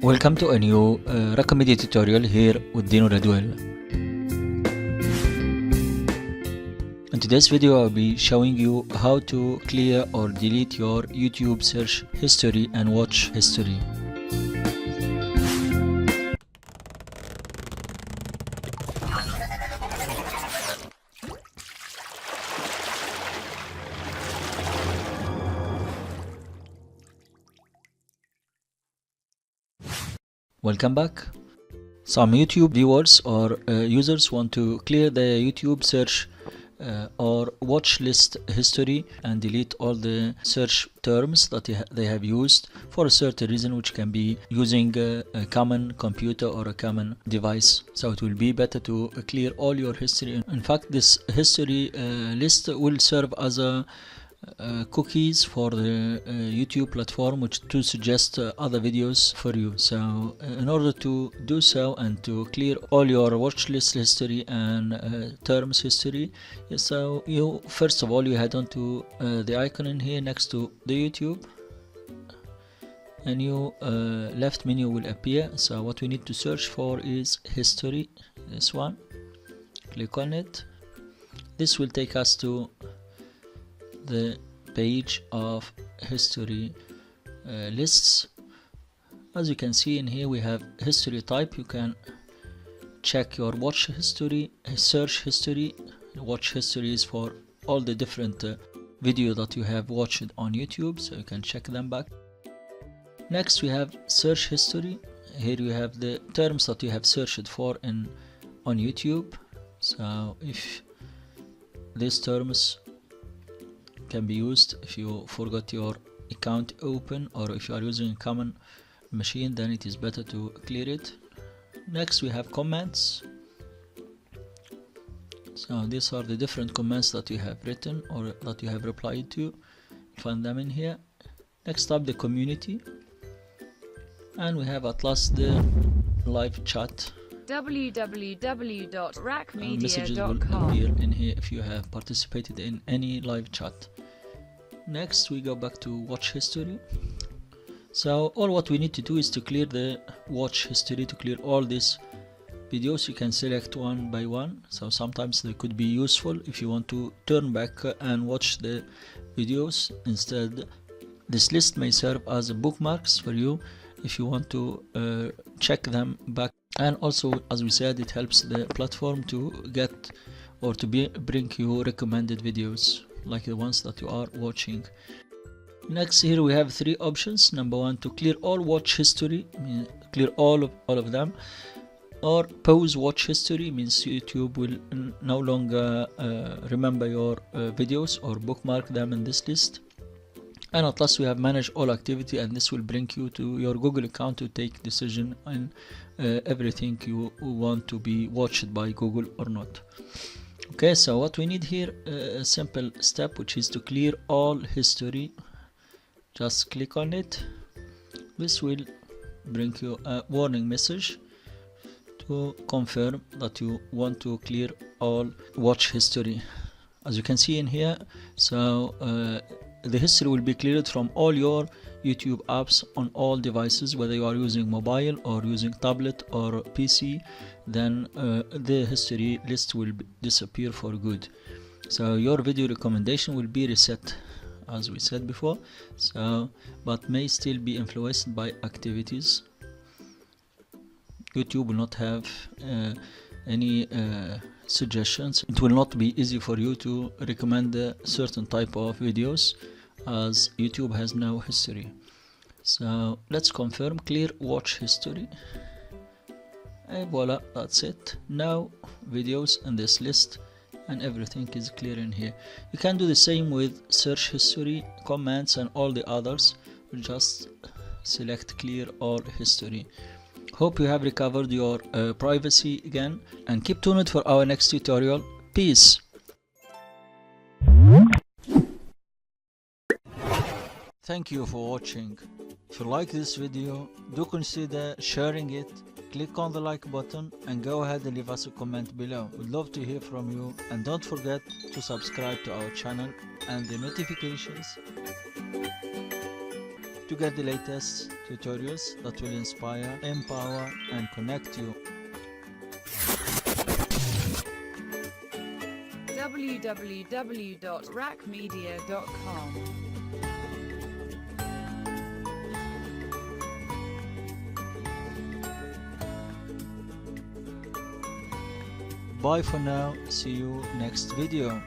Welcome to a new Raqmedia tutorial here with Dino Radwell. In today's video I'll be showing you how to clear or delete your YouTube search history and watch history. Welcome back. Some YouTube viewers or users want to clear the YouTube search or watch list history and delete all the search terms that they have used for a certain reason, which can be using a common computer or a common device. So it will be better to clear all your history. In fact, this history list will serve as a cookies for the YouTube platform, which to suggest other videos for you. So in order to do so and to clear all your watch list history and terms history, so you first of all you head on to the icon in here next to the YouTube, and your left menu will appear. So what we need to search for is history, this one. Click on it. This will take us to the page of history lists. As you can see in here, we have history type. You can check your watch history, search history. Watch history is for all the different video that you have watched on YouTube, so you can check them back. Next we have search history. Here you have the terms that you have searched for on YouTube. So if these terms can be used if you forgot your account open, or if you are using a common machine, then it is better to clear it. Next we have comments. So these are the different comments that you have written or that you have replied to. Find them in here. Next up, the community, and we have at last the live chat. www.raqmedia.com. Messages will appear in here if you have participated in any live chat. Next we go back to watch history. So all what we need to do is to clear the watch history. To clear all these videos, you can select one by one. So sometimes they could be useful if you want to turn back and watch the videos instead. This list may serve as bookmarks for you if you want to check them back. And also, as we said, it helps the platform to get or to bring you recommended videos like the ones that you are watching. Next, here we have three options. Number one, to clear all watch history, clear all of them, or pause watch history, means YouTube will no longer remember your videos or bookmark them in this list. And at last we have manage all activity, and this will bring you to your Google account to take decision on everything you want to be watched by Google or not. Okay, so what we need here, a simple step, which is to clear all history. Just click on it. This will bring you a warning message to confirm that you want to clear all watch history. As you can see in here, so the history will be cleared from all your YouTube apps on all devices, whether you are using mobile or using tablet or PC. Then the history list will disappear for good. So your video recommendation will be reset, as we said before, so but may still be influenced by activities. YouTube will not have any suggestions. It will not be easy for you to recommend a certain type of videos, as YouTube has no history. So let's confirm clear watch history, and voila, that's it. Now videos in this list and everything is clear in here. You can do the same with search history, comments, and all the others. We'll just select clear all history. Hope you have recovered your privacy again, and keep tuned for our next tutorial. Peace. Thank you for watching. If you like this video, do consider sharing it click on the like button and go ahead and leave us a comment below. We'd love to hear from you, and don't forget to subscribe to our channel and the notifications to get the latest tutorials that will inspire, empower and connect you. www.raqmedia.com. Bye for now, see you next video.